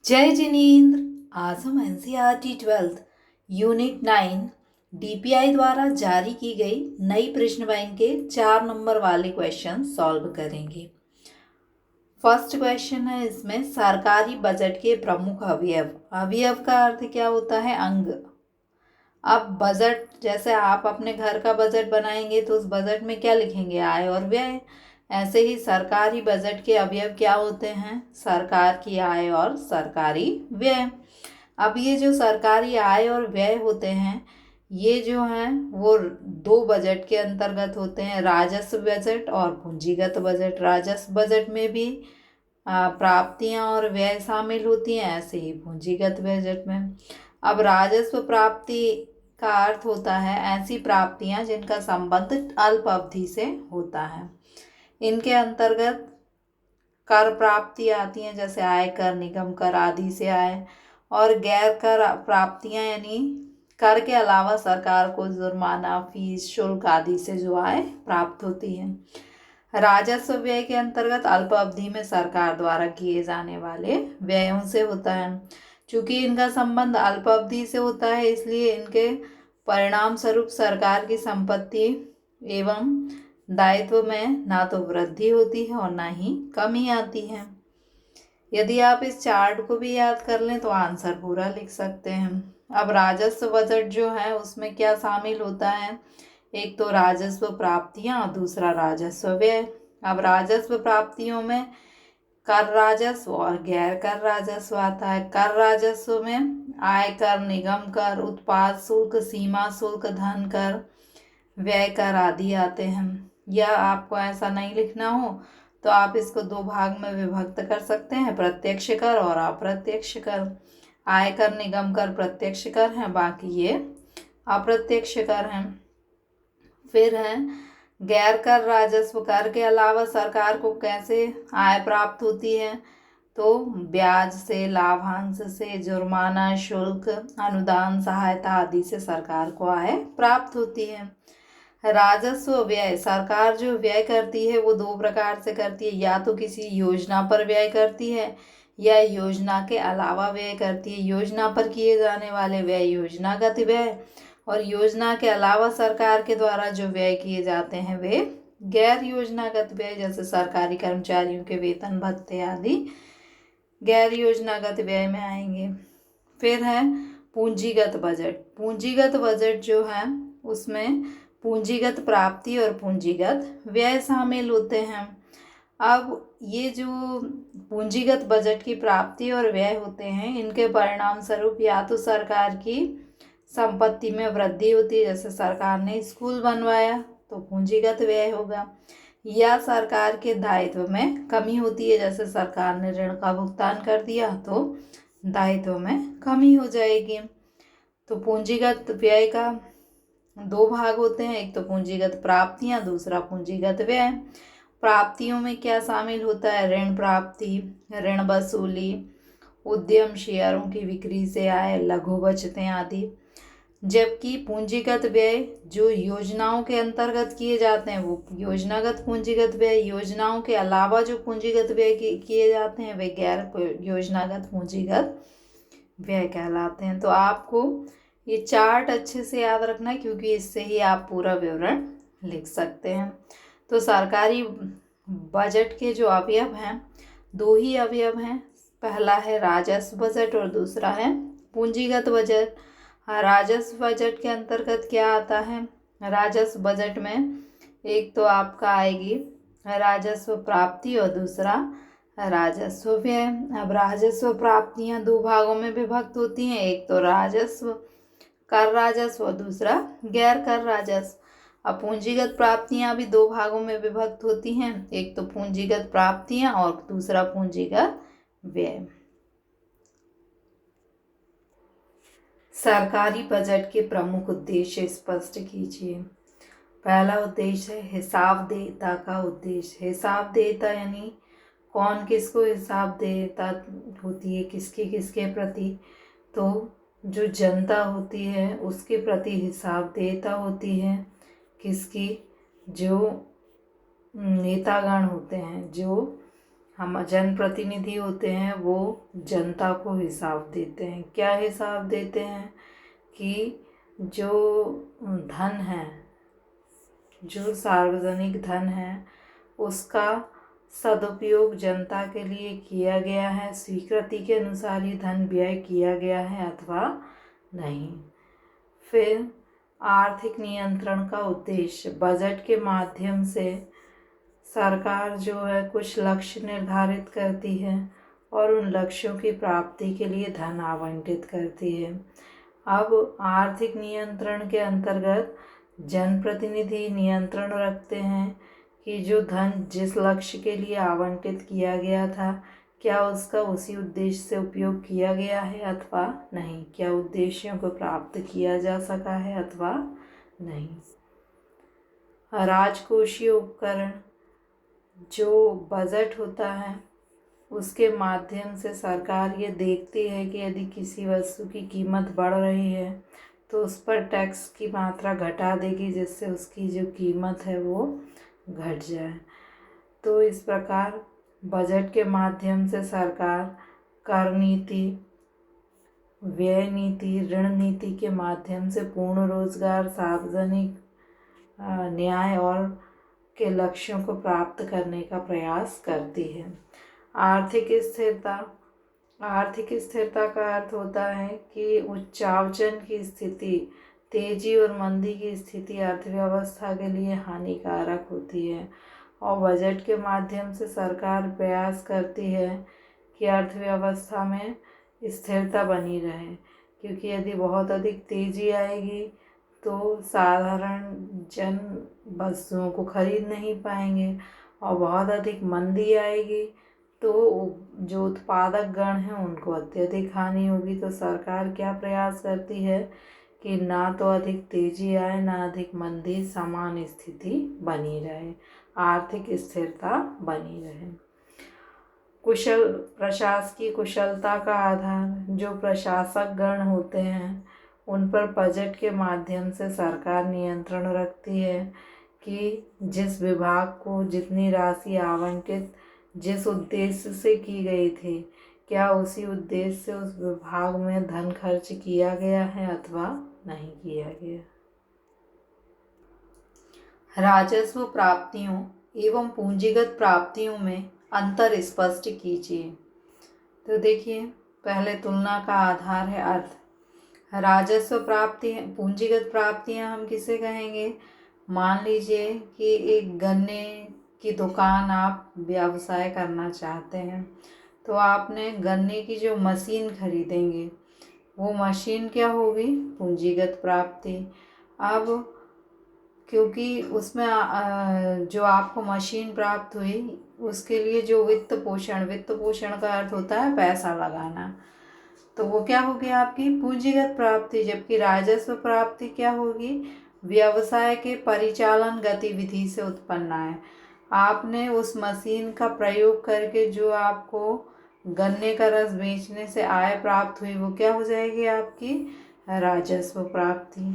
जय जिनेन्द्र। आज हम एनसीईआरटी 12th यूनिट 9 डीपीआई द्वारा जारी की गई नई प्रश्न बैंक के 4 नंबर वाले क्वेश्चन सॉल्व करेंगे। फर्स्ट क्वेश्चन है, इसमें सरकारी बजट के प्रमुख अवयव। अवयव का अर्थ क्या होता है? अंग। अब बजट, जैसे आप अपने घर का बजट बनाएंगे तो उस बजट में क्या लिखेंगे? आय और व्यय। ऐसे ही सरकारी बजट के अवयव क्या होते हैं? सरकार की आय और सरकारी व्यय। अब ये जो सरकारी आय और व्यय होते हैं, ये जो हैं वो दो बजट के अंतर्गत होते हैं, राजस्व बजट और पूंजीगत बजट। राजस्व बजट में भी प्राप्तियां और व्यय शामिल होती हैं, ऐसे ही पूंजीगत बजट में। अब राजस्व प्राप्ति का अर्थ होता है ऐसी प्राप्तियां जिनका संबंध अल्प अवधि से होता है। इनके अंतर्गत कर प्राप्ति आती हैं, जैसे आयकर, निगम कर आदि से आय, और गैर कर प्राप्तियां यानी कर के अलावा सरकार को जुर्माना, फीस, शुल्क आदि से जो आय प्राप्त होती है। राजस्व व्यय के अंतर्गत अल्प अवधि में सरकार द्वारा किए जाने वाले व्ययों से होता है। चूंकि इनका संबंध अल्प अवधि से होता है, इसलिए इनके परिणाम स्वरूप सरकार की संपत्ति एवं दायित्व में ना तो वृद्धि होती है और ना ही कमी आती है। यदि आप इस चार्ट को भी याद कर लें तो आंसर पूरा लिख सकते हैं। अब राजस्व बजट जो है उसमें क्या शामिल होता है? एक तो राजस्व प्राप्तियां और दूसरा राजस्व व्यय। अब राजस्व प्राप्तियों में कर राजस्व और गैर कर राजस्व आता है। कर राजस्व में आयकर, निगम कर, उत्पाद शुल्क, सीमा शुल्क, धन कर, व्यय कर आदि आते हैं। या आपको ऐसा नहीं लिखना हो तो आप इसको दो भाग में विभक्त कर सकते हैं, प्रत्यक्ष कर और अप्रत्यक्ष कर। आयकर, निगम कर प्रत्यक्ष कर हैं, बाकी ये अप्रत्यक्ष कर हैं। फिर है गैर कर राजस्व। कर के अलावा सरकार को कैसे आय प्राप्त होती है? तो ब्याज से, लाभांश से, जुर्माना, शुल्क, अनुदान, सहायता आदि से सरकार को आय प्राप्त होती है। राजस्व व्यय, सरकार जो व्यय करती है वो दो प्रकार से करती है, या तो किसी योजना पर व्यय करती है या योजना के अलावा व्यय करती है। योजना पर किए जाने वाले व्यय योजनागत व्यय, और योजना के अलावा सरकार के द्वारा जो व्यय किए जाते हैं वे गैर योजनागत व्यय, जैसे सरकारी कर्मचारियों के वेतन भत्ते आदि गैर योजनागत व्यय में आएंगे। फिर है पूंजीगत बजट। पूंजीगत बजट जो है उसमें पूंजीगत प्राप्ति और पूंजीगत व्यय शामिल होते हैं। अब ये जो पूंजीगत बजट की प्राप्ति और व्यय होते हैं, इनके परिणाम स्वरूप या तो सरकार की संपत्ति में वृद्धि होती है, जैसे सरकार ने स्कूल बनवाया तो पूंजीगत व्यय होगा, या सरकार के दायित्व में कमी होती है, जैसे सरकार ने ऋण का भुगतान कर दिया तो दायित्व में कमी हो जाएगी। तो पूंजीगत व्यय का दो भाग होते हैं, एक तो पूंजीगत प्राप्तियां, दूसरा पूंजीगत व्यय। प्राप्तियों में क्या शामिल होता है? ऋण प्राप्ति, ऋण वसूली, उद्यम शेयरों की बिक्री से आय, लघु बचतें आदि। जबकि पूंजीगत व्यय जो योजनाओं के अंतर्गत किए जाते हैं वो योजनागत पूंजीगत व्यय। योजनाओं के अलावा जो पूंजीगत व्यय किए जाते हैं वे गैर योजनागत पूंजीगत व्यय कहलाते हैं। तो आपको ये चार्ट अच्छे से याद रखना है, क्योंकि इससे ही आप पूरा विवरण लिख सकते हैं। तो सरकारी बजट के जो अवयव हैं, दो ही अवयव हैं, पहला है राजस्व बजट और दूसरा है पूंजीगत बजट। राजस्व बजट के अंतर्गत क्या आता है? राजस्व बजट में एक तो आपका आएगी राजस्व प्राप्ति और दूसरा राजस्व व्यय। अब राजस्व प्राप्तियां दो भागों में विभक्त होती हैं, एक तो राजस्व, कर राजस्व और दूसरा गैर कर राजस्व। अब पूंजीगत प्राप्तियां भी दो भागों में विभक्त होती हैं, एक तो पूंजीगत प्राप्तियां और दूसरा पूंजीगत व्यय। सरकारी बजट के प्रमुख उद्देश्य स्पष्ट कीजिए। पहला उद्देश्य है हिसाब देयता का उद्देश्य। हिसाब देयता यानी कौन किसको हिसाब देयता होती है, किसके किसके प्रति? तो जो जनता होती है उसके प्रति हिसाब देयता होती है। किसकी? जो नेतागण होते हैं, जो हम जनप्रतिनिधि होते हैं वो जनता को हिसाब देते हैं। क्या हिसाब देते हैं कि जो धन है, जो सार्वजनिक धन है, उसका सदुपयोग जनता के लिए किया गया है, स्वीकृति के अनुसार ही धन व्यय किया गया है अथवा नहीं। फिर आर्थिक नियंत्रण का उद्देश्य, बजट के माध्यम से सरकार जो है कुछ लक्ष्य निर्धारित करती है और उन लक्ष्यों की प्राप्ति के लिए धन आवंटित करती है। अब आर्थिक नियंत्रण के अंतर्गत जनप्रतिनिधि नियंत्रण रखते हैं कि जो धन जिस लक्ष्य के लिए आवंटित किया गया था, क्या उसका उसी उद्देश्य से उपयोग किया गया है अथवा नहीं, क्या उद्देश्यों को प्राप्त किया जा सका है अथवा नहीं। राजकोषीय उपकरण, जो बजट होता है उसके माध्यम से सरकार ये देखती है कि यदि किसी वस्तु की कीमत बढ़ रही है तो उस पर टैक्स की मात्रा घटा देगी, जिससे उसकी जो कीमत है वो घट जाए। तो इस प्रकार बजट के माध्यम से सरकार कर नीति, व्यय नीति, ऋण नीति के माध्यम से पूर्ण रोजगार, सार्वजनिक न्याय और के लक्ष्यों को प्राप्त करने का प्रयास करती है। आर्थिक स्थिरता, आर्थिक स्थिरता का अर्थ होता है कि उच्चावचन की स्थिति, तेजी और मंदी की स्थिति अर्थव्यवस्था के लिए हानिकारक होती है और बजट के माध्यम से सरकार प्रयास करती है कि अर्थव्यवस्था में स्थिरता बनी रहे, क्योंकि यदि बहुत अधिक तेजी आएगी तो साधारण जन वस्तुओं को खरीद नहीं पाएंगे और बहुत अधिक मंदी आएगी तो जो उत्पादक गण हैं उनको अत्यधिक हानि होगी। तो सरकार क्या प्रयास करती है कि ना तो अधिक तेजी आए ना अधिक मंदी, समान स्थिति बनी रहे, आर्थिक स्थिरता बनी रहे। कुशल प्रशासकीय कुशलता का आधार, जो प्रशासक गण होते हैं उन पर बजट के माध्यम से सरकार नियंत्रण रखती है कि जिस विभाग को जितनी राशि आवंटित जिस उद्देश्य से की गई थी, क्या उसी उद्देश्य से उस विभाग में धन खर्च किया गया है अथवा नहीं किया गया। राजस्व प्राप्तियों एवं पूंजीगत प्राप्तियों में अंतर स्पष्ट कीजिए। तो देखिए, पहले तुलना का आधार है अर्थ। राजस्व प्राप्ति, पूंजीगत प्राप्तियां हम किसे कहेंगे? मान लीजिए कि एक गन्ने की दुकान आप व्यवसाय करना चाहते हैं, तो आपने गन्ने की जो मशीन खरीदेंगे वो मशीन क्या होगी? पूंजीगत प्राप्ति। अब क्योंकि उसमें जो आपको मशीन प्राप्त हुई उसके लिए जो वित्त पोषण का अर्थ होता है पैसा लगाना, तो वो क्या होगी? आपकी पूंजीगत प्राप्ति। जबकि राजस्व प्राप्ति क्या होगी? व्यवसाय के परिचालन गतिविधि से उत्पन्न आय। आपने उस मशीन का प्रयोग करके जो आपको गन्ने का रस बेचने से आय प्राप्त हुई वो क्या हो जाएगी? आपकी राजस्व प्राप्ति।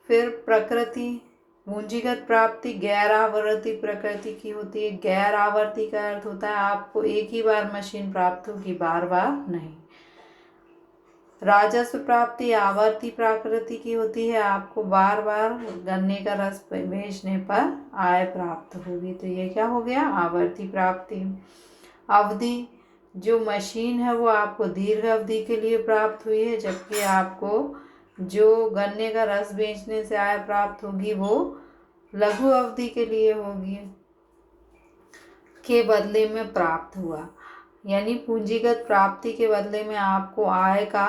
फिर प्रकृति, पूंजीगत प्राप्ति गैर आवर्ती प्रकृति की होती है। गैर आवर्ती का अर्थ होता है आपको एक ही बार मशीन प्राप्त होगी, बार बार नहीं। राजस्व प्राप्ति आवर्ती प्रकृति की होती है, आपको बार बार गन्ने का रस बेचने पर आय प्राप्त होगी, तो ये क्या हो गया? आवर्ती प्राप्ति। अवधि, जो मशीन है वो आपको दीर्घ अवधि के लिए प्राप्त हुई है, जबकि आपको जो गन्ने का रस बेचने से आय प्राप्त होगी वो लघु अवधि के लिए होगी, के बदले में प्राप्त हुआ। यानी पूंजीगत प्राप्ति के बदले में आपको आय का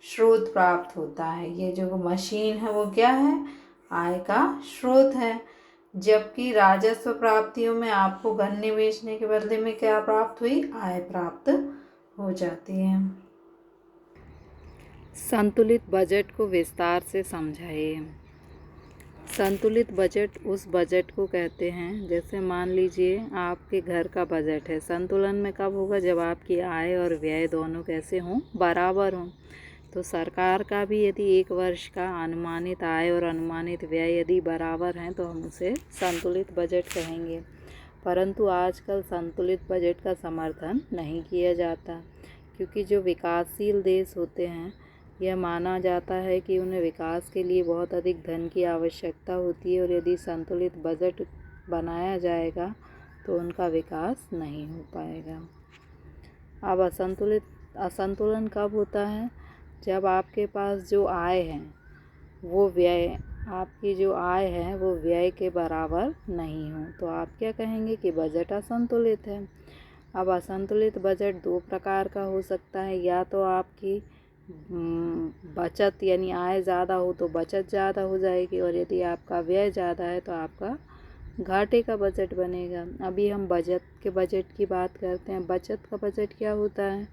स्रोत प्राप्त होता है। ये जो मशीन है वो क्या है? आय का स्रोत है। जबकि राजस्व प्राप्तियों में आपको गन्ने बेचने के बदले में क्या प्राप्त हुई? आय प्राप्त हो जाती है। संतुलित बजट को विस्तार से समझाइए। संतुलित बजट उस बजट को कहते हैं, जैसे मान लीजिए आपके घर का बजट है, संतुलन में कब होगा? जब आपकी आय और व्यय दोनों कैसे हों? बराबर हों। तो सरकार का भी यदि एक वर्ष का अनुमानित आय और अनुमानित व्यय यदि बराबर हैं तो हम उसे संतुलित बजट कहेंगे। परंतु आजकल संतुलित बजट का समर्थन नहीं किया जाता, क्योंकि जो विकासशील देश होते हैं यह माना जाता है कि उन्हें विकास के लिए बहुत अधिक धन की आवश्यकता होती है, और यदि संतुलित बजट बनाया जाएगा तो उनका विकास नहीं हो पाएगा। अब असंतुलन कब होता है? जब आपके पास जो आय है वो व्यय के बराबर नहीं हो, तो आप क्या कहेंगे कि बजट असंतुलित है। अब असंतुलित बजट दो प्रकार का हो सकता है, या तो आपकी बचत यानी आय ज़्यादा हो तो बचत ज़्यादा हो जाएगी, और यदि आपका व्यय ज़्यादा है तो आपका घाटे का बजट बनेगा। अभी हम बजट की बात करते हैं। बचत का बजट क्या होता है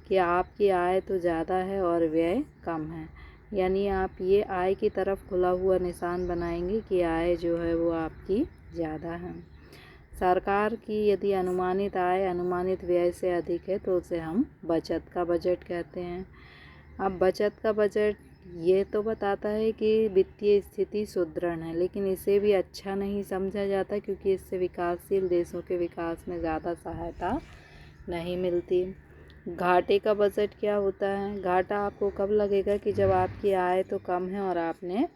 कि आपकी आय तो ज़्यादा है और व्यय कम है, यानी आप ये आय की तरफ खुला हुआ निशान बनाएंगे कि आय जो है वो आपकी ज़्यादा है। सरकार की यदि अनुमानित आय अनुमानित व्यय से अधिक है तो उसे हम बचत का बजट कहते हैं। अब बचत का बजट ये तो बताता है कि वित्तीय स्थिति सुदृढ़ है, लेकिन इसे भी अच्छा नहीं समझा जाता, क्योंकि इससे विकासशील देशों के विकास में ज़्यादा सहायता नहीं मिलती। घाटे का बजट क्या होता है? घाटा आपको कब लगेगा कि जब आपकी आय तो कम है और आपने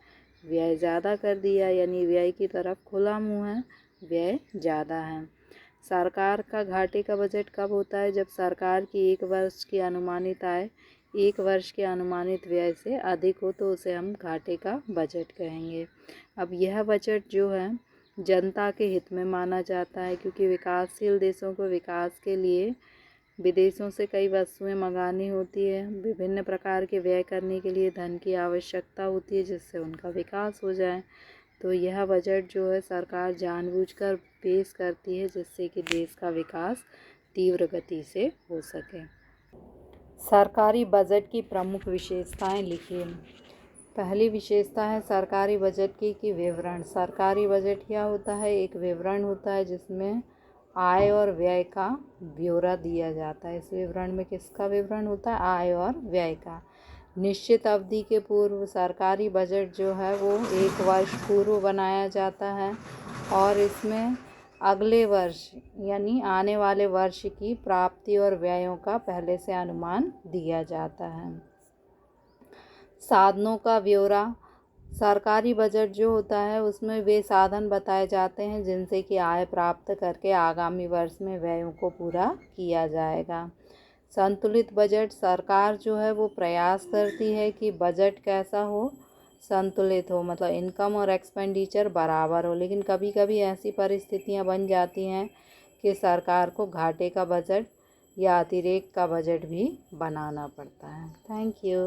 व्यय ज़्यादा कर दिया, यानी व्यय की तरफ खुला मुँह है, व्यय ज़्यादा है। सरकार का घाटे का बजट कब होता है? जब सरकार की एक वर्ष की अनुमानित आय एक वर्ष के अनुमानित व्यय से अधिक हो, तो उसे हम घाटे का बजट कहेंगे। अब यह बजट जो है जनता के हित में माना जाता है, क्योंकि विकासशील देशों को विकास के लिए विदेशों से कई वस्तुएं मंगानी होती है, विभिन्न प्रकार के व्यय करने के लिए धन की आवश्यकता होती है, जिससे उनका विकास हो जाए। तो यह बजट जो है सरकार जानबूझकर पेश करती है, जिससे कि देश का विकास तीव्र गति से हो सके। सरकारी बजट की प्रमुख विशेषताएं लिखिए। पहली विशेषता है सरकारी बजट की विवरण। सरकारी बजट क्या होता है? एक विवरण होता है जिसमें आय और व्यय का ब्यौरा दिया जाता है। इस विवरण में किसका विवरण होता है? आय और व्यय का। निश्चित अवधि के पूर्व सरकारी बजट जो है वो एक वर्ष पूर्व बनाया जाता है, और इसमें अगले वर्ष यानी आने वाले वर्ष की प्राप्ति और व्ययों का पहले से अनुमान दिया जाता है। साधनों का ब्यौरा। सरकारी बजट जो होता है उसमें वे साधन बताए जाते हैं जिनसे कि आय प्राप्त करके आगामी वर्ष में व्ययों को पूरा किया जाएगा। संतुलित बजट। सरकार जो है वो प्रयास करती है कि बजट कैसा हो? संतुलित हो, मतलब इनकम और एक्सपेंडिचर बराबर हो। लेकिन कभी कभी ऐसी परिस्थितियां बन जाती हैं कि सरकार को घाटे का बजट या अतिरेक का बजट भी बनाना पड़ता है। Thank you.